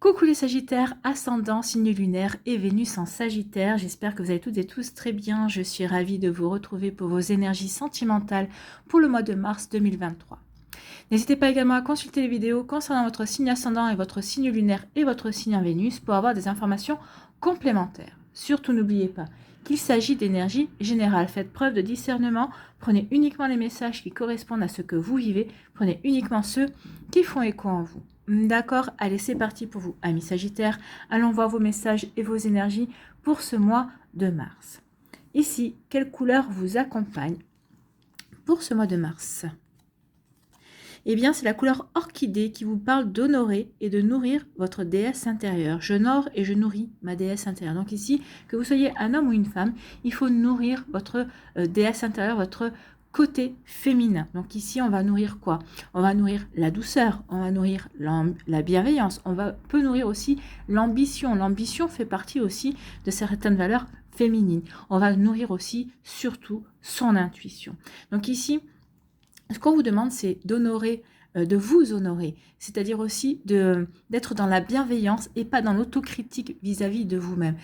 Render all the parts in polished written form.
Coucou les Sagittaires, ascendant, signe lunaire et Vénus en Sagittaire. J'espère que vous allez toutes et tous très bien. Je suis ravie de vous retrouver pour vos énergies sentimentales pour le mois de mars 2023. N'hésitez pas également à consulter les vidéos concernant votre signe ascendant et votre signe lunaire et votre signe en Vénus pour avoir des informations complémentaires. Surtout n'oubliez pas qu'il s'agit d'énergie générale. Faites preuve de discernement. Prenez uniquement les messages qui correspondent à ce que vous vivez. Prenez uniquement ceux qui font écho en vous. D'accord, allez, c'est parti pour vous, amis Sagittaires. Allons voir vos messages et vos énergies pour ce mois de mars. Ici, quelle couleur vous accompagne pour ce mois de mars? Eh bien, c'est la couleur orchidée qui vous parle d'honorer et de nourrir votre déesse intérieure. J'honore et je nourris ma déesse intérieure. Donc ici, que vous soyez un homme ou une femme, il faut nourrir votre déesse intérieure, votre côté féminin. Donc ici, on va nourrir quoi? On va nourrir la douceur, on va nourrir la bienveillance, peut nourrir aussi l'ambition. L'ambition fait partie aussi de certaines valeurs féminines. On va nourrir aussi, surtout, son intuition. Donc ici, ce qu'on vous demande, c'est d'honorer, de vous honorer, c'est-à-dire aussi d'être dans la bienveillance et pas dans l'autocritique vis-à-vis de vous-même.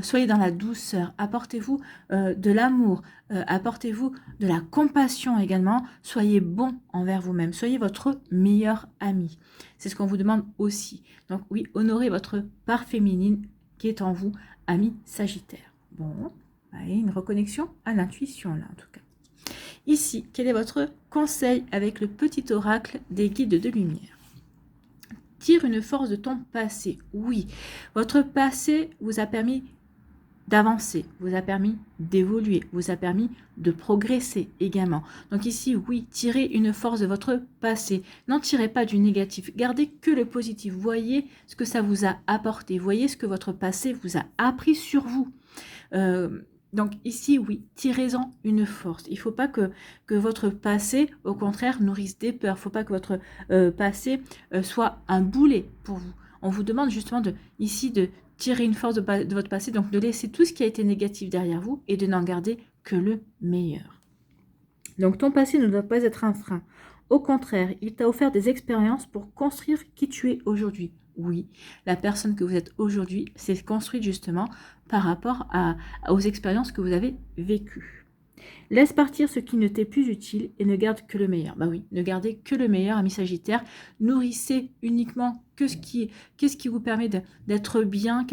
Soyez dans la douceur, apportez-vous de l'amour, apportez-vous de la compassion également, soyez bon envers vous-même, soyez votre meilleur ami. C'est ce qu'on vous demande aussi. Donc oui, honorez votre part féminine qui est en vous, ami Sagittaire. Bon, allez, une reconnexion à l'intuition là en tout cas. Ici, quel est votre conseil avec le petit oracle des guides de lumière? Tire une force de ton passé. Oui, votre passé vous a permis d'avancer, vous a permis d'évoluer, vous a permis de progresser également. Donc ici, oui, tirez une force de votre passé. N'en tirez pas du négatif, gardez que le positif. Voyez ce que ça vous a apporté, voyez ce que votre passé vous a appris sur vous. Donc ici, oui, tirez-en une force. Il ne faut pas que votre passé, au contraire, nourrisse des peurs. Il ne faut pas que votre passé soit un boulet pour vous. On vous demande justement ici de tirer une force de votre passé, donc de laisser tout ce qui a été négatif derrière vous et de n'en garder que le meilleur. Donc ton passé ne doit pas être un frein. Au contraire, il t'a offert des expériences pour construire qui tu es aujourd'hui. Oui, la personne que vous êtes aujourd'hui s'est construite justement par rapport aux expériences que vous avez vécues. Laisse partir ce qui ne t'est plus utile et ne garde que le meilleur. Bah oui, ne gardez que le meilleur, ami Sagittaire. Nourrissez uniquement qu'est-ce qui vous permet d'être bien,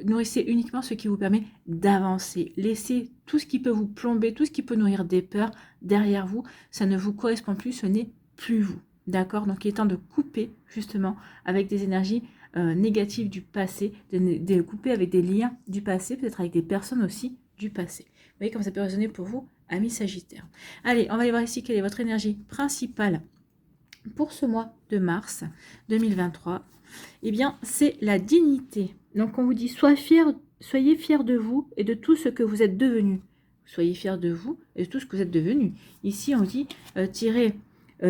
nourrissez uniquement ce qui vous permet d'avancer. Laissez tout ce qui peut vous plomber, tout ce qui peut nourrir des peurs derrière vous. Ça ne vous correspond plus, ce n'est plus vous. D'accord? Donc il est temps de couper justement avec des énergies négatives du passé, de couper avec des liens du passé, peut-être avec des personnes aussi du passé. Vous voyez comme ça peut résonner pour vous, amis Sagittaire. Allez, on va aller voir ici quelle est votre énergie principale pour ce mois de mars 2023. Eh bien, c'est la dignité. Donc on vous dit, soyez fiers de vous et de tout ce que vous êtes devenu. Soyez fiers de vous et de tout ce que vous êtes devenu. Ici, on dit, tirez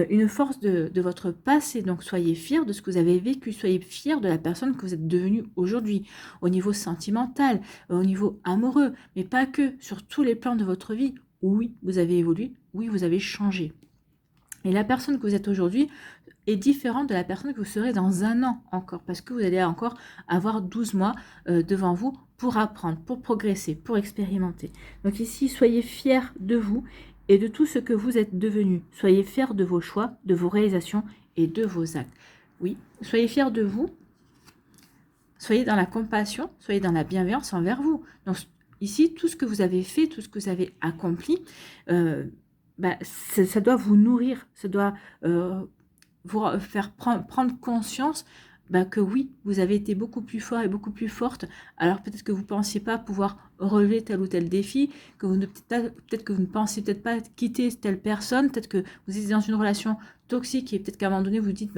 une force de votre passé. Donc, soyez fiers de ce que vous avez vécu. Soyez fiers de la personne que vous êtes devenue aujourd'hui, au niveau sentimental, au niveau amoureux, mais pas que, sur tous les plans de votre vie. Oui, vous avez évolué. Oui, vous avez changé. Et la personne que vous êtes aujourd'hui est différente de la personne que vous serez dans un an encore, parce que vous allez encore avoir 12 mois devant vous pour apprendre, pour progresser, pour expérimenter. Donc ici, soyez fiers de vous et de tout ce que vous êtes devenu. Soyez fiers de vos choix, de vos réalisations et de vos actes. Oui, soyez fiers de vous. Soyez dans la compassion, soyez dans la bienveillance envers vous. Donc ici, tout ce que vous avez fait, tout ce que vous avez accompli, ça doit vous nourrir, ça doit vous faire prendre conscience que oui, vous avez été beaucoup plus fort et beaucoup plus forte. Alors peut-être que vous ne pensiez pas pouvoir relever tel ou tel défi, peut-être que vous ne pensiez peut-être pas quitter telle personne, peut-être que vous êtes dans une relation toxique et peut-être qu'à un moment donné vous dites,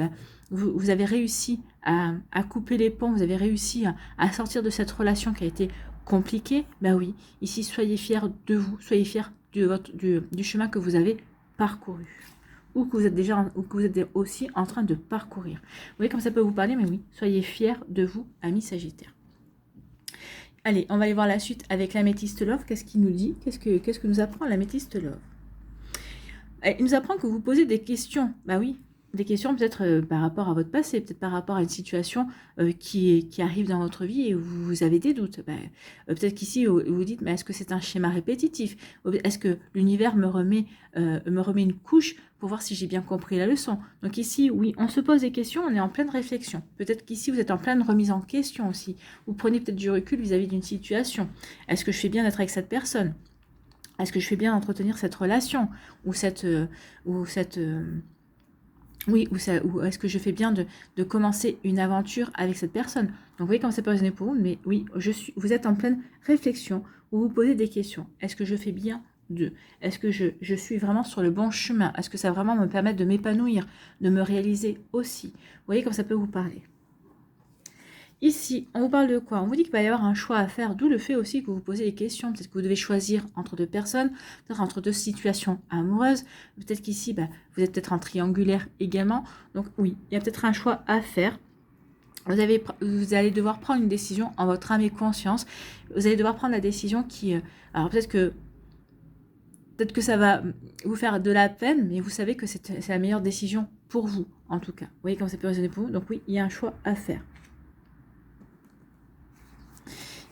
vous avez réussi à couper les ponts, vous avez réussi à sortir de cette relation qui a été compliquée. Oui, ici soyez fiers de vous, soyez fiers du chemin que vous avez parcouru. Ou que vous êtes aussi en train de parcourir. Vous voyez comme ça peut vous parler, mais oui, soyez fiers de vous, amis Sagittaire. Allez, on va aller voir la suite avec l'améthyste Love. Qu'est-ce qu'il nous dit? Qu'est-ce que nous apprend l'améthyste Love? Il nous apprend que vous posez des questions. Oui, des questions peut-être par rapport à votre passé, peut-être par rapport à une situation qui arrive dans votre vie et où vous avez des doutes. Peut-être qu'ici, vous vous dites, mais est-ce que c'est un schéma répétitif? Est-ce que l'univers me remet une couche pour voir si j'ai bien compris la leçon? Donc ici, oui, on se pose des questions, on est en pleine réflexion. Peut-être qu'ici, vous êtes en pleine remise en question aussi. Vous prenez peut-être du recul vis-à-vis d'une situation. Est-ce que je fais bien d'être avec cette personne? Est-ce que je fais bien d'entretenir cette relation? Oui, ou est-ce que je fais bien de commencer une aventure avec cette personne? Donc, vous voyez comment ça peut résonner pour vous, mais oui, vous êtes en pleine réflexion, où vous posez des questions. Est-ce que je fais bien Est-ce que je suis vraiment sur le bon chemin? Est-ce que ça va vraiment me permettre de m'épanouir, de me réaliser aussi? Vous voyez comment ça peut vous parler. Ici, on vous parle de quoi? On vous dit qu'il va y avoir un choix à faire, d'où le fait aussi que vous vous posez des questions. Peut-être que vous devez choisir entre deux personnes, peut-être entre deux situations amoureuses. Peut-être qu'ici, vous êtes peut-être en triangulaire également. Donc oui, il y a peut-être un choix à faire. Vous allez devoir prendre une décision en votre âme et conscience. Vous allez devoir prendre la décision qui... alors peut-être que ça va vous faire de la peine, mais vous savez que c'est la meilleure décision pour vous, en tout cas. Vous voyez comment ça peut résonner pour vous? Donc oui, il y a un choix à faire.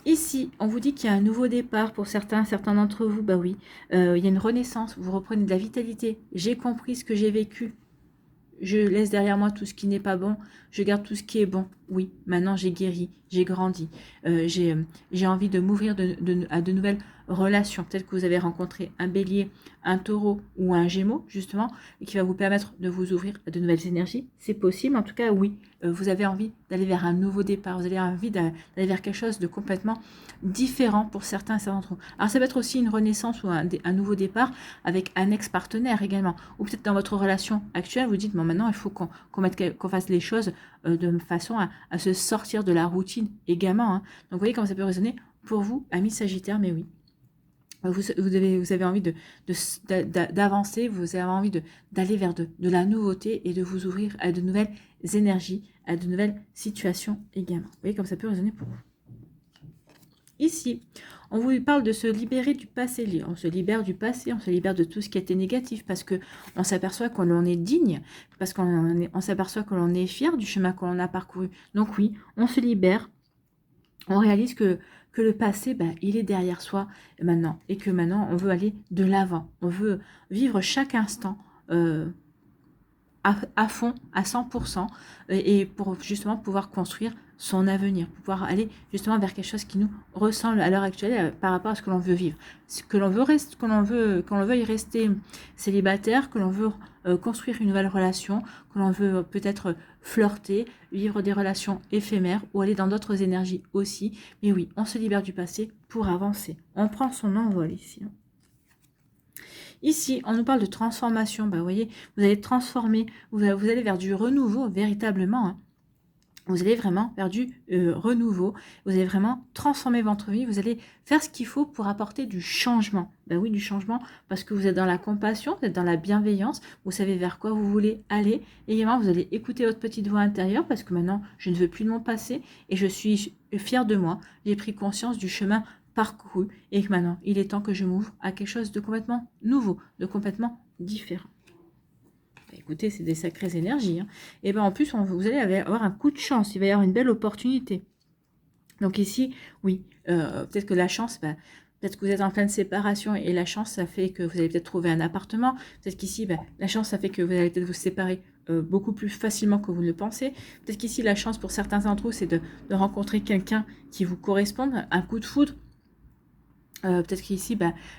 Ici, on vous dit qu'il y a un nouveau départ pour certains d'entre vous. Bah oui, il y a une renaissance, vous reprenez de la vitalité. J'ai compris ce que j'ai vécu. Je laisse derrière moi tout ce qui n'est pas bon. Je garde tout ce qui est bon. Oui, maintenant j'ai guéri, j'ai grandi. J'ai envie de m'ouvrir à de nouvelles relations. Peut-être que vous avez rencontré un bélier, un taureau ou un gémeau, justement, et qui va vous permettre de vous ouvrir à de nouvelles énergies. C'est possible. En tout cas, oui, vous avez envie d'aller vers un nouveau départ. Vous avez envie d'aller vers quelque chose de complètement différent pour certains d'entre vous. Alors, ça peut être aussi une renaissance ou un nouveau départ avec un ex-partenaire également. Ou peut-être dans votre relation actuelle, vous dites, bon, maintenant, il faut qu'on fasse les choses de façon à se sortir de la routine également. Hein. Donc, vous voyez comment ça peut résonner pour vous, amis Sagittaire, mais oui. Vous avez envie d'avancer, vous avez envie d'aller vers de la nouveauté et de vous ouvrir à de nouvelles énergies, à de nouvelles situations également. Vous voyez comme ça peut résonner pour vous. Ici, on vous parle de se libérer du passé. On se libère du passé, on se libère de tout ce qui était négatif parce qu'on s'aperçoit que l'on est digne, parce qu'on s'aperçoit que l'on est fier du chemin que l'on a parcouru. Donc oui, on se libère, on réalise que le passé, il est derrière soi maintenant et que maintenant, on veut aller de l'avant. On veut vivre chaque instant à fond, à 100%, et pour justement pouvoir construire son avenir, pouvoir aller justement vers quelque chose qui nous ressemble à l'heure actuelle par rapport à ce que l'on veut vivre. Que l'on veut y rester célibataire, que l'on veut construire une nouvelle relation, que l'on veut peut-être flirter, vivre des relations éphémères ou aller dans d'autres énergies aussi. Mais oui, on se libère du passé pour avancer. On prend son envol ici. Ici, on nous parle de transformation. Vous voyez, vous allez transformer, vous allez vers du renouveau véritablement. Hein. Vous allez vraiment vers du renouveau. Vous allez vraiment transformer votre vie. Vous allez faire ce qu'il faut pour apporter du changement. Oui, du changement parce que vous êtes dans la compassion, vous êtes dans la bienveillance. Vous savez vers quoi vous voulez aller. Et également, vous allez écouter votre petite voix intérieure parce que maintenant, je ne veux plus de mon passé et je suis fière de moi. J'ai pris conscience du chemin parcouru et que maintenant, il est temps que je m'ouvre à quelque chose de complètement nouveau, de complètement différent. Écoutez, c'est des sacrées énergies. Hein. Et en plus, vous allez avoir un coup de chance. Il va y avoir une belle opportunité. Donc ici, oui, peut-être que la chance, peut-être que vous êtes en pleine séparation et la chance, ça fait que vous allez peut-être trouver un appartement. Peut-être qu'ici, la chance, ça fait que vous allez peut-être vous séparer beaucoup plus facilement que vous ne le pensez. Peut-être qu'ici, la chance pour certains d'entre vous, c'est de rencontrer quelqu'un qui vous corresponde, un coup de foudre. Peut-être qu'ici,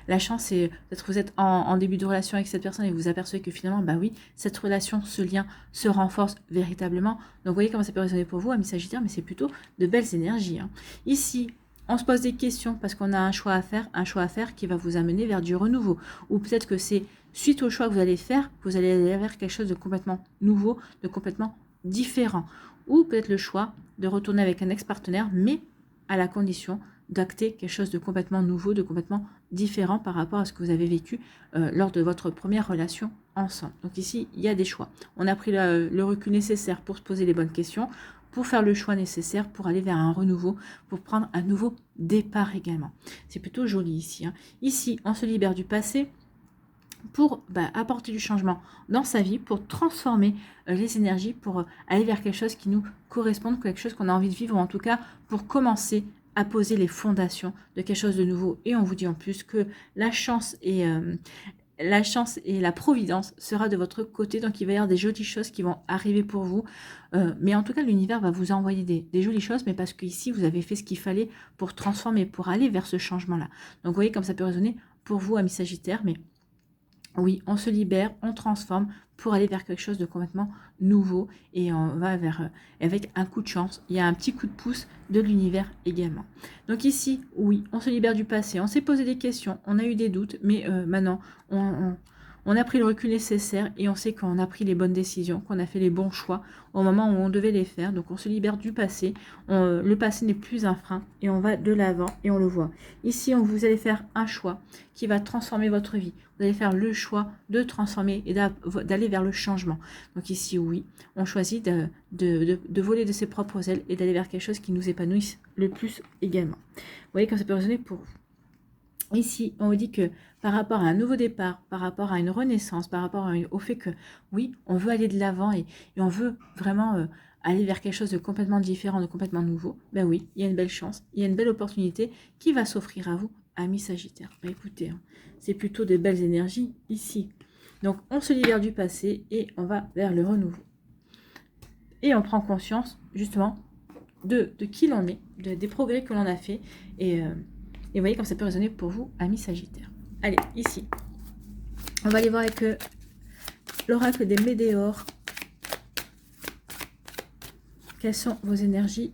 la chance, c'est peut-être que vous êtes en début de relation avec cette personne et vous apercevez que finalement, oui, cette relation, ce lien se renforce véritablement. Donc, vous voyez comment ça peut résonner pour vous, amis Sagittaire, mais c'est plutôt de belles énergies. Hein. Ici, on se pose des questions parce qu'on a un choix à faire qui va vous amener vers du renouveau. Ou peut-être que c'est suite au choix que vous allez faire, vous allez aller vers quelque chose de complètement nouveau, de complètement différent. Ou peut-être le choix de retourner avec un ex-partenaire, mais à la condition d'acter quelque chose de complètement nouveau, de complètement différent par rapport à ce que vous avez vécu lors de votre première relation ensemble. Donc ici, il y a des choix. On a pris le recul nécessaire pour se poser les bonnes questions, pour faire le choix nécessaire, pour aller vers un renouveau, pour prendre un nouveau départ également. C'est plutôt joli ici. Hein. Ici, on se libère du passé. pour apporter du changement dans sa vie, pour transformer les énergies, pour aller vers quelque chose qui nous correspond, quelque chose qu'on a envie de vivre, ou en tout cas pour commencer à poser les fondations de quelque chose de nouveau. Et on vous dit en plus que la chance et la providence sera de votre côté, donc il va y avoir des jolies choses qui vont arriver pour vous, mais en tout cas l'univers va vous envoyer des jolies choses, mais parce qu'ici vous avez fait ce qu'il fallait pour transformer, pour aller vers ce changement-là. Donc vous voyez comme ça peut résonner pour vous, amis Sagittaire, mais oui, on se libère, on transforme pour aller vers quelque chose de complètement nouveau et on va vers avec un coup de chance. Il y a un petit coup de pouce de l'univers également. Donc ici, oui, on se libère du passé. On s'est posé des questions, on a eu des doutes, mais maintenant, on a pris le recul nécessaire et on sait qu'on a pris les bonnes décisions, qu'on a fait les bons choix au moment où on devait les faire. Donc on se libère du passé. Le passé n'est plus un frein et on va de l'avant et on le voit. Ici, vous allez faire un choix qui va transformer votre vie. Vous allez faire le choix de transformer et d'aller vers le changement. Donc ici, oui, on choisit de voler de ses propres ailes et d'aller vers quelque chose qui nous épanouisse le plus également. Vous voyez comme ça peut résonner pour vous. Ici, on vous dit que par rapport à un nouveau départ, par rapport à une renaissance, par rapport au fait que, oui, on veut aller de l'avant et on veut vraiment aller vers quelque chose de complètement différent, de complètement nouveau, ben oui, il y a une belle chance, il y a une belle opportunité qui va s'offrir à vous, amis Sagittaire. Ben écoutez, c'est plutôt de belles énergies ici. Donc, on se libère du passé et on va vers le renouveau. Et on prend conscience, justement, de qui l'on est, des progrès que l'on a fait et vous voyez comme ça peut résonner pour vous, amis Sagittaire. Allez, ici, on va aller voir avec l'oracle des Médéores. Quelles sont vos énergies?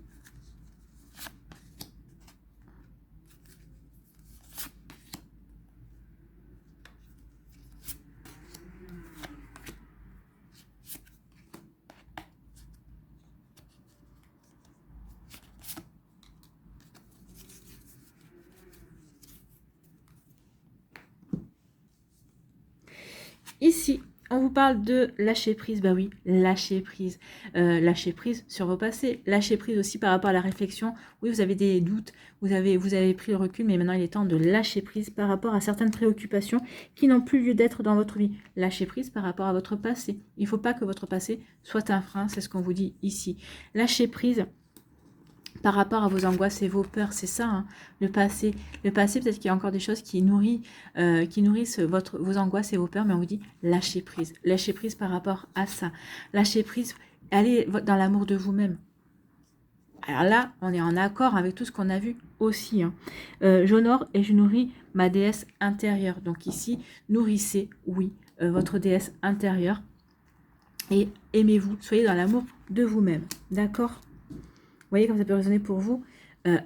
Ici, on vous parle de lâcher prise. Bah oui, lâcher prise. Lâcher prise sur vos passés. Lâcher prise aussi par rapport à la réflexion. Oui, vous avez des doutes, vous avez pris le recul, mais maintenant il est temps de lâcher prise par rapport à certaines préoccupations qui n'ont plus lieu d'être dans votre vie. Lâcher prise par rapport à votre passé. Il ne faut pas que votre passé soit un frein, c'est ce qu'on vous dit ici. Lâcher prise par rapport à vos angoisses et vos peurs, c'est ça, hein, le passé. Le passé, peut-être qu'il y a encore des choses qui nourrissent vos angoisses et vos peurs, mais on vous dit lâchez prise. Lâchez prise par rapport à ça. Lâchez prise, allez dans l'amour de vous-même. Alors là, on est en accord avec tout ce qu'on a vu aussi. Hein. J'honore et je nourris ma déesse intérieure. Donc ici, nourrissez, oui, votre déesse intérieure. Et aimez-vous, soyez dans l'amour de vous-même. D'accord ? Vous voyez comme ça peut résonner pour vous,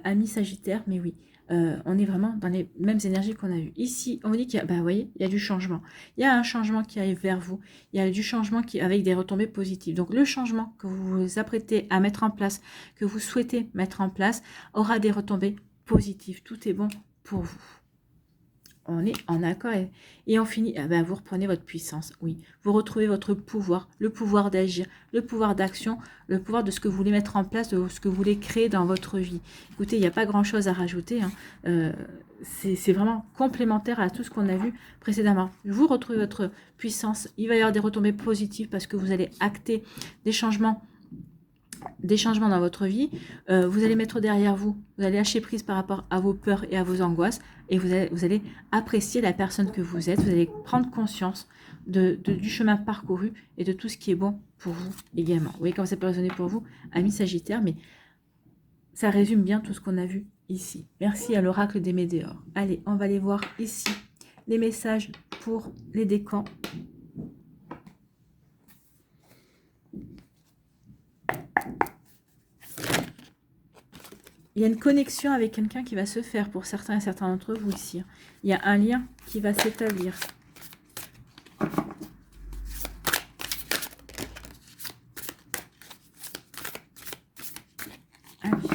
amis Sagittaire, mais oui, on est vraiment dans les mêmes énergies qu'on a eues. Ici, on vous dit qu'il y a, vous voyez, il y a du changement. Il y a un changement qui arrive vers vous. Il y a du changement avec des retombées positives. Donc, le changement que vous vous apprêtez à mettre en place, que vous souhaitez mettre en place, aura des retombées positives. Tout est bon pour vous. On est en accord et on finit, vous reprenez votre puissance, oui. Vous retrouvez votre pouvoir, le pouvoir d'agir, le pouvoir d'action, le pouvoir de ce que vous voulez mettre en place, de ce que vous voulez créer dans votre vie. Écoutez, il n'y a pas grand-chose à rajouter. Hein. C'est vraiment complémentaire à tout ce qu'on a vu précédemment. Vous retrouvez votre puissance, il va y avoir des retombées positives parce que vous allez acter des changements dans votre vie, vous allez mettre derrière vous, vous allez lâcher prise par rapport à vos peurs et à vos angoisses, et vous allez apprécier la personne que vous êtes, vous allez prendre conscience du chemin parcouru et de tout ce qui est bon pour vous également. Vous voyez comment ça peut résonner pour vous, amis Sagittaire, mais ça résume bien tout ce qu'on a vu ici. Merci à l'oracle des Médéores. Allez, on va aller voir ici les messages pour les décans. Il y a une connexion avec quelqu'un qui va se faire pour certains et certains d'entre vous ici. Il y a un lien qui va s'établir. Ah oui.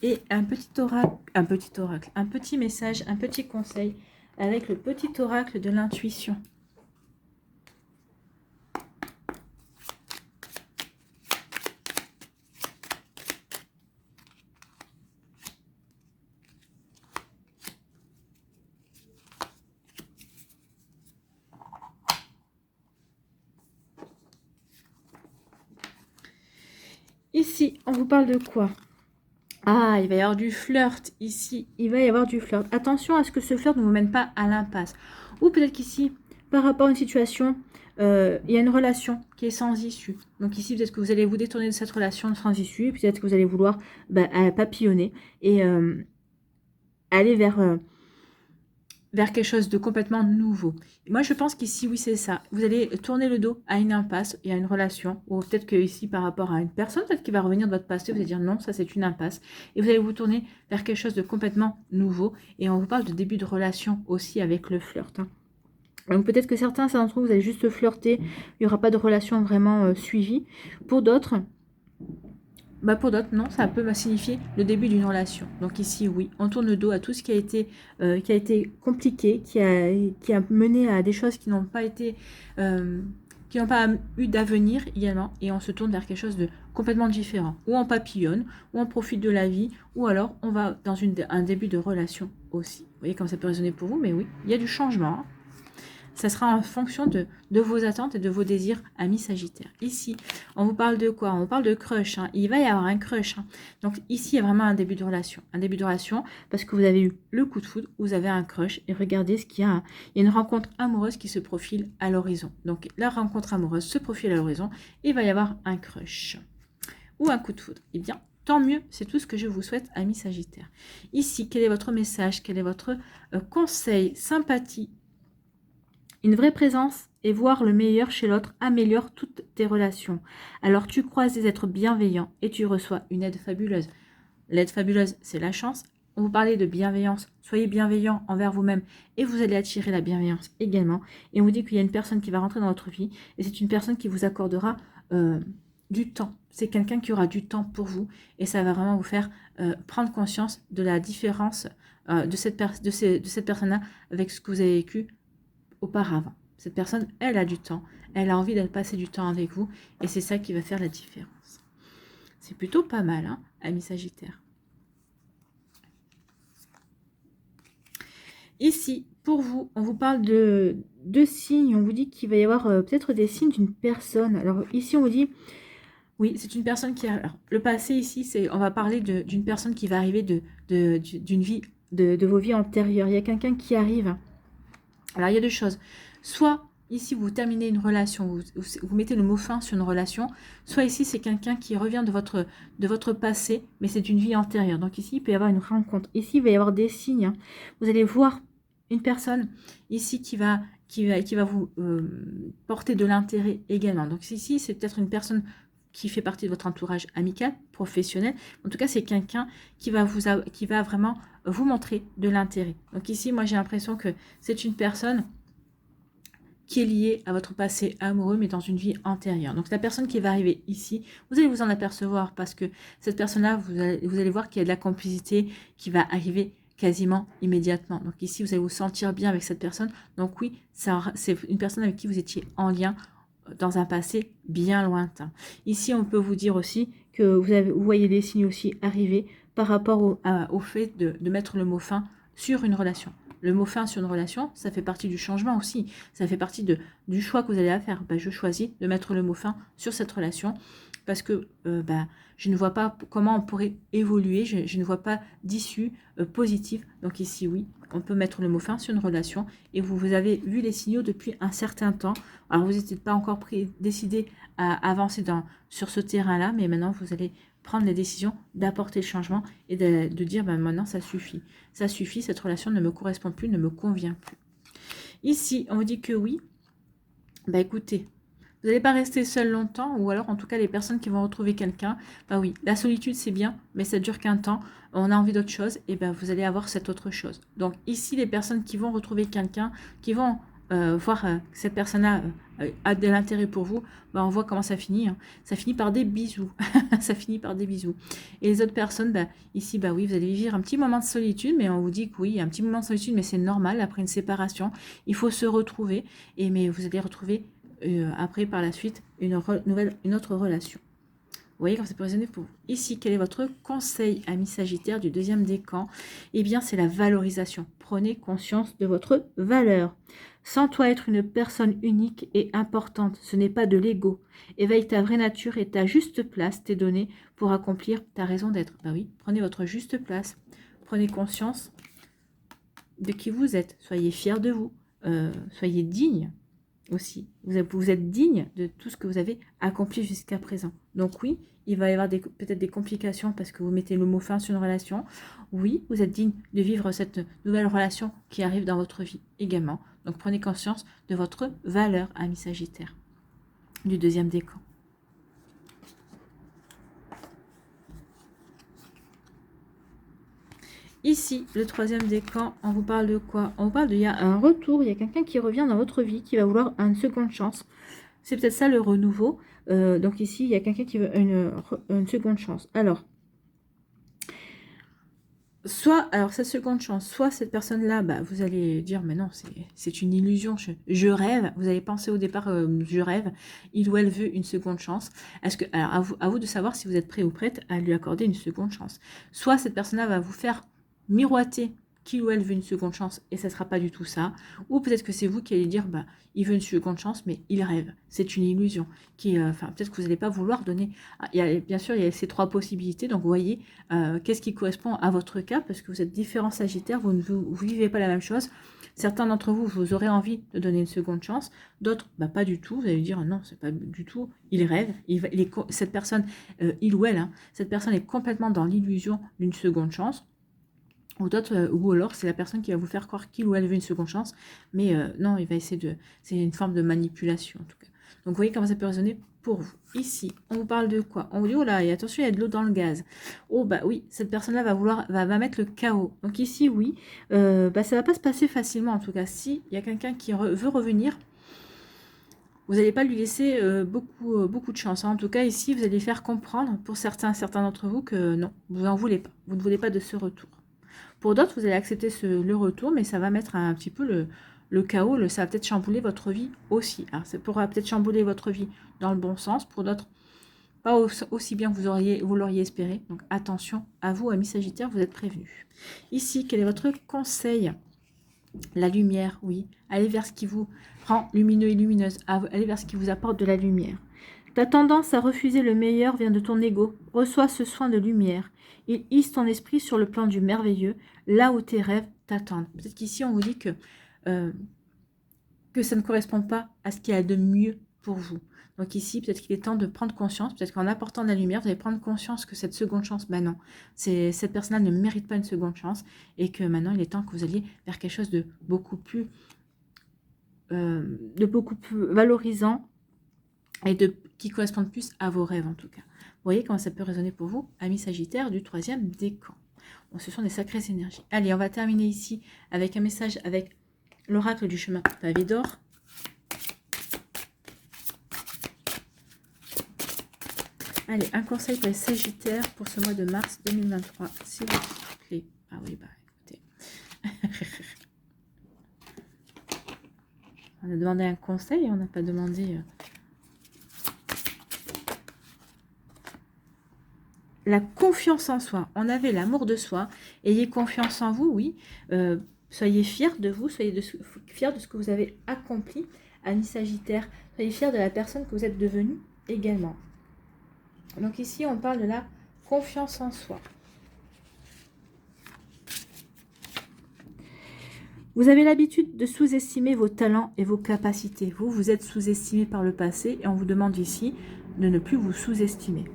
Et un petit message, un petit conseil avec le petit oracle de l'intuition. Ici, on vous parle de quoi? Ah, il va y avoir du flirt ici. Il va y avoir du flirt. Attention à ce que ce flirt ne vous mène pas à l'impasse. Ou peut-être qu'ici, par rapport à une situation, il y a une relation qui est sans issue. Donc ici, peut-être que vous allez vous détourner de cette relation sans issue. Peut-être que vous allez vouloir papillonner et aller vers quelque chose de complètement nouveau. Moi, je pense qu'ici, oui, c'est ça. Vous allez tourner le dos à une impasse et à une relation. Ou peut-être que ici, par rapport à une personne, peut-être qui va revenir de votre passé, vous allez dire non, ça c'est une impasse. Et vous allez vous tourner vers quelque chose de complètement nouveau. Et on vous parle de début de relation aussi avec le flirt. Donc peut-être que certains d'entre vous, vous allez juste flirter. Il n'y aura pas de relation vraiment suivie. Pour d'autres... non, ça peut signifier le début d'une relation. Donc ici, oui, on tourne le dos à tout ce qui a été compliqué, qui a mené à des choses qui n'ont pas été, qui n'ont pas eu d'avenir également, et on se tourne vers quelque chose de complètement différent. Ou on papillonne, ou on profite de la vie, ou alors on va dans un début de relation aussi. Vous voyez comme ça peut résonner pour vous, mais oui, il y a du changement. Hein. Ça sera en fonction de vos attentes et de vos désirs, amis Sagittaires. Ici, on vous parle de quoi? On parle de crush. Hein. Il va y avoir un crush. Hein. Donc ici, il y a vraiment un début de relation. Un début de relation parce que vous avez eu le coup de foudre, vous avez un crush. Et regardez ce qu'il y a. Il y a une rencontre amoureuse qui se profile à l'horizon. Donc la rencontre amoureuse se profile à l'horizon et il va y avoir un crush. Ou un coup de foudre. Eh bien, tant mieux, c'est tout ce que je vous souhaite, amis Sagittaires. Ici, quel est votre message? Quel est votre conseil? Sympathie. Une vraie présence et voir le meilleur chez l'autre améliore toutes tes relations. Alors tu croises des êtres bienveillants et tu reçois une aide fabuleuse. L'aide fabuleuse, c'est la chance. On vous parlait de bienveillance. Soyez bienveillant envers vous-même et vous allez attirer la bienveillance également. Et on vous dit qu'il y a une personne qui va rentrer dans votre vie et c'est une personne qui vous accordera du temps. C'est quelqu'un qui aura du temps pour vous et ça va vraiment vous faire prendre conscience de la différence de cette personne-là avec ce que vous avez vécu auparavant. Cette personne, elle a du temps, elle a envie de passer du temps avec vous et c'est ça qui va faire la différence. C'est plutôt pas mal, hein, amis Sagittaires. Ici, pour vous, on vous parle de signes, on vous dit qu'il va y avoir peut-être des signes d'une personne. Alors ici, on vous dit, oui, c'est une personne qui a... Alors, le passé ici, on va parler d'une personne qui va arriver d'une vie, de vos vies antérieures. Il y a quelqu'un qui arrive. Alors, il y a deux choses. Soit, ici, vous terminez une relation, vous mettez le mot fin sur une relation. Soit ici, c'est quelqu'un qui revient de votre passé, mais c'est une vie antérieure. Donc ici, il peut y avoir une rencontre. Ici, il va y avoir des signes. Hein. Vous allez voir une personne ici qui va vous porter de l'intérêt également. Donc ici, c'est peut-être une personne qui fait partie de votre entourage amical, professionnel. En tout cas, c'est quelqu'un qui va vraiment vous montrer de l'intérêt. Donc ici, moi, j'ai l'impression que c'est une personne qui est liée à votre passé amoureux, mais dans une vie antérieure. Donc la personne qui va arriver ici, vous allez vous en apercevoir parce que cette personne-là, vous allez voir qu'il y a de la complicité qui va arriver quasiment immédiatement. Donc ici, vous allez vous sentir bien avec cette personne. Donc oui, c'est une personne avec qui vous étiez en lien dans un passé bien lointain. Ici, on peut vous dire aussi que vous voyez des signes aussi arriver par rapport au fait de mettre le mot fin sur une relation. Le mot fin sur une relation, ça fait partie du changement aussi. Ça fait partie du choix que vous allez faire. Je choisis de mettre le mot fin sur cette relation parce que je ne vois pas comment on pourrait évoluer. Je ne vois pas d'issue positive. Donc ici, oui, on peut mettre le mot fin sur une relation. Et vous avez vu les signaux depuis un certain temps. Alors, vous n'êtes pas encore décidé à avancer sur ce terrain-là, mais maintenant, vous allez prendre les décisions d'apporter le changement et de dire maintenant ça suffit. Ça suffit, cette relation ne me correspond plus, ne me convient plus. Ici, on vous dit que oui. Écoutez, vous n'allez pas rester seul longtemps, ou alors en tout cas les personnes qui vont retrouver quelqu'un, oui, la solitude c'est bien, mais ça dure qu'un temps, on a envie d'autre chose, et vous allez avoir cette autre chose. Donc ici, les personnes qui vont retrouver quelqu'un, qui vont voir que cette personne-là a de l'intérêt pour vous, bah, on voit comment ça finit. Hein. Ça finit par des bisous. Ça finit par des bisous. Et les autres personnes, bah, ici, bah oui, vous allez vivre un petit moment de solitude, mais on vous dit que oui, il y a un petit moment de solitude, mais c'est normal après une séparation. Il faut se retrouver, mais vous allez retrouver après, par la suite, une autre relation. Vous voyez, quand c'est positionné pour vous. Ici, quel est votre conseil, ami Sagittaire, du deuxième décan? Eh bien, c'est la valorisation. Prenez conscience de votre valeur. Sans toi être une personne unique et importante, ce n'est pas de l'ego. Éveille ta vraie nature et ta juste place t'est donnée pour accomplir ta raison d'être. Ben oui, prenez votre juste place. Prenez conscience de qui vous êtes. Soyez fiers de vous. Soyez digne aussi. Vous êtes digne de tout ce que vous avez accompli jusqu'à présent. Donc oui, il va y avoir peut-être des complications parce que vous mettez le mot fin sur une relation. Oui, vous êtes digne de vivre cette nouvelle relation qui arrive dans votre vie également. Donc prenez conscience de votre valeur, ami Sagittaire, du deuxième décan. Ici, le troisième décan, on vous parle de quoi? On vous parle il y a un retour, il y a quelqu'un qui revient dans votre vie, qui va vouloir une seconde chance. C'est peut-être ça le renouveau. Donc ici, il y a quelqu'un qui veut une seconde chance. Alors cette seconde chance, soit cette personne-là, bah, vous allez dire, mais non, c'est une illusion, je rêve. Vous allez penser au départ, je rêve. Il ou elle veut une seconde chance. Alors, à vous de savoir si vous êtes prêt ou prête à lui accorder une seconde chance. Soit cette personne-là va vous faire miroiter qu'il ou elle veut une seconde chance et ça ne sera pas du tout ça. Ou peut-être que c'est vous qui allez dire, bah, il veut une seconde chance, mais il rêve. C'est une illusion. Peut-être que vous n'allez pas vouloir donner. Bien sûr, il y a ces trois possibilités. Donc, vous voyez, qu'est-ce qui correspond à votre cas, parce que vous êtes différents Sagittaires, vous ne vivez pas la même chose. Certains d'entre vous, vous aurez envie de donner une seconde chance. D'autres, bah, pas du tout. Vous allez dire, non, c'est pas du tout. Il rêve. Cette personne, il ou elle, hein, cette personne est complètement dans l'illusion d'une seconde chance. Ou d'autres, ou alors c'est la personne qui va vous faire croire qu'il ou elle veut une seconde chance, mais non, il va essayer de... C'est une forme de manipulation en tout cas. Donc vous voyez comment ça peut résonner pour vous. Ici, on vous parle de quoi? On vous dit, oh là, et attention, il y a de l'eau dans le gaz. Oh bah oui, cette personne-là va mettre le chaos. Donc ici, oui, bah, ça va pas se passer facilement en tout cas. Si il y a quelqu'un qui veut revenir, vous n'allez pas lui laisser beaucoup de chance. Hein. En tout cas, ici, vous allez faire comprendre pour certains d'entre vous que non, vous n'en voulez pas. Vous ne voulez pas de ce retour. Pour d'autres, vous allez accepter le retour, mais ça va mettre un petit peu le chaos, ça va peut-être chambouler votre vie aussi. Alors, ça pourra peut-être chambouler votre vie dans le bon sens. Pour d'autres, pas aussi bien que vous l'auriez espéré. Donc attention à vous, amis Sagittaires, vous êtes prévenus. Ici, quel est votre conseil? La lumière, oui. Allez vers ce qui vous rend lumineux et lumineuse. Allez vers ce qui vous apporte de la lumière. Ta tendance à refuser le meilleur vient de ton ego. Reçois ce soin de lumière. Il hisse ton esprit sur le plan du merveilleux, là où tes rêves t'attendent. Peut-être qu'ici, on vous dit que ça ne correspond pas à ce qu'il y a de mieux pour vous. Donc ici, peut-être qu'il est temps de prendre conscience, peut-être qu'en apportant de la lumière, vous allez prendre conscience que cette seconde chance, ben non, cette personne-là ne mérite pas une seconde chance, et que maintenant, il est temps que vous alliez vers quelque chose de beaucoup plus valorisant, et qui correspondent plus à vos rêves en tout cas. Vous voyez comment ça peut résonner pour vous, amis Sagittaires du troisième décan. Bon, ce sont des sacrées énergies. Allez, on va terminer ici avec un message avec l'oracle du chemin pavé d'or. Allez, un conseil pour les Sagittaires pour ce mois de mars 2023, s'il vous plaît. Ah oui, bah écoutez. On a demandé un conseil, on n'a pas demandé... La confiance en soi. On avait l'amour de soi. Ayez confiance en vous, oui. Soyez fiers de vous. Soyez fiers de ce que vous avez accompli, amis Sagittaire. Soyez fiers de la personne que vous êtes devenue également. Donc ici, on parle de la confiance en soi. Vous avez l'habitude de sous-estimer vos talents et vos capacités. Vous êtes sous-estimé par le passé et on vous demande ici de ne plus vous sous-estimer.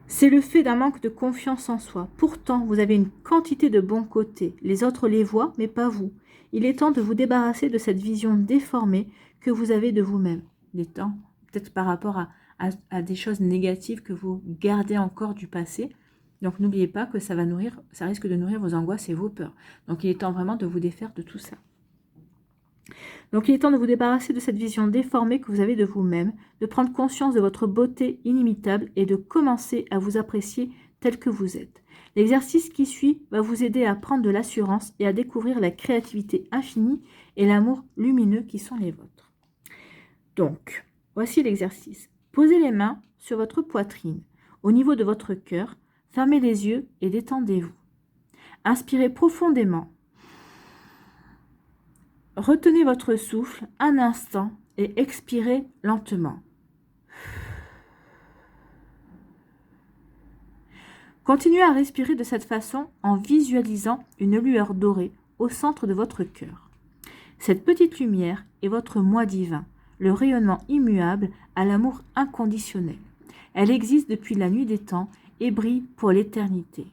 C'est le fait d'un manque de confiance en soi. Pourtant, vous avez une quantité de bons côtés. Les autres les voient, mais pas vous. Il est temps de vous débarrasser de cette vision déformée que vous avez de vous-même. Il est temps, peut-être par rapport à des choses négatives que vous gardez encore du passé. Donc, n'oubliez pas que ça risque de nourrir vos angoisses et vos peurs. Donc, il est temps vraiment de vous défaire de tout ça. Donc il est temps de vous débarrasser de cette vision déformée que vous avez de vous-même, de prendre conscience de votre beauté inimitable et de commencer à vous apprécier tel que vous êtes. L'exercice qui suit va vous aider à prendre de l'assurance et à découvrir la créativité infinie et l'amour lumineux qui sont les vôtres. Donc, voici l'exercice. Posez les mains sur votre poitrine, au niveau de votre cœur, fermez les yeux et détendez-vous. Inspirez profondément. Retenez votre souffle un instant et expirez lentement. Continuez à respirer de cette façon en visualisant une lueur dorée au centre de votre cœur. Cette petite lumière est votre moi divin, le rayonnement immuable à l'amour inconditionnel. Elle existe depuis la nuit des temps et brille pour l'éternité.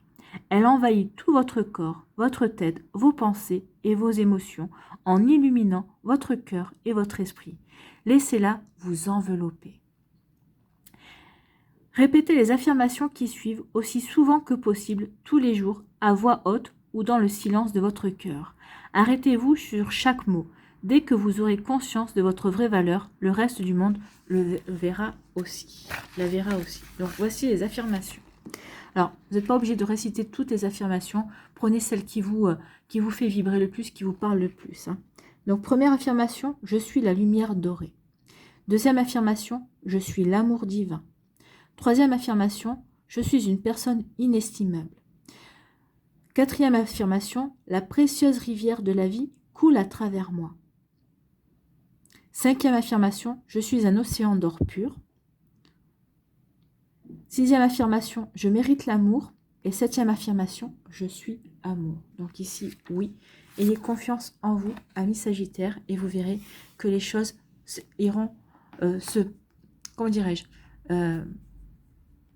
Elle envahit tout votre corps, votre tête, vos pensées et vos émotions en illuminant votre cœur et votre esprit. Laissez-la vous envelopper. Répétez les affirmations qui suivent aussi souvent que possible tous les jours à voix haute ou dans le silence de votre cœur. Arrêtez-vous sur chaque mot. Dès que vous aurez conscience de votre vraie valeur, le reste du monde le verra aussi. La verra aussi. Donc voici les affirmations. Alors, vous n'êtes pas obligé de réciter toutes les affirmations. Prenez celle qui vous fait vibrer le plus, qui vous parle le plus. Donc, première affirmation, je suis la lumière dorée. Deuxième affirmation, je suis l'amour divin. Troisième affirmation, je suis une personne inestimable. Quatrième affirmation, la précieuse rivière de la vie coule à travers moi. Cinquième affirmation, je suis un océan d'or pur. Sixième affirmation, je mérite l'amour. Et septième affirmation, je suis amour. Donc ici, oui, ayez confiance en vous, amis Sagittaire, et vous verrez que les choses iront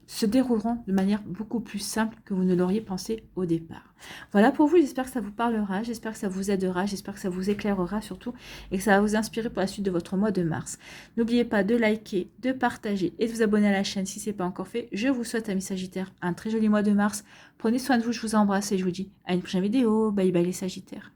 se dérouleront de manière beaucoup plus simple que vous ne l'auriez pensé au départ. Voilà pour vous, j'espère que ça vous parlera, j'espère que ça vous aidera, j'espère que ça vous éclairera surtout et que ça va vous inspirer pour la suite de votre mois de mars. N'oubliez pas de liker, de partager et de vous abonner à la chaîne si ce n'est pas encore fait. Je vous souhaite, amis Sagittaires, un très joli mois de mars. Prenez soin de vous, je vous embrasse et je vous dis à une prochaine vidéo. Bye bye les Sagittaires.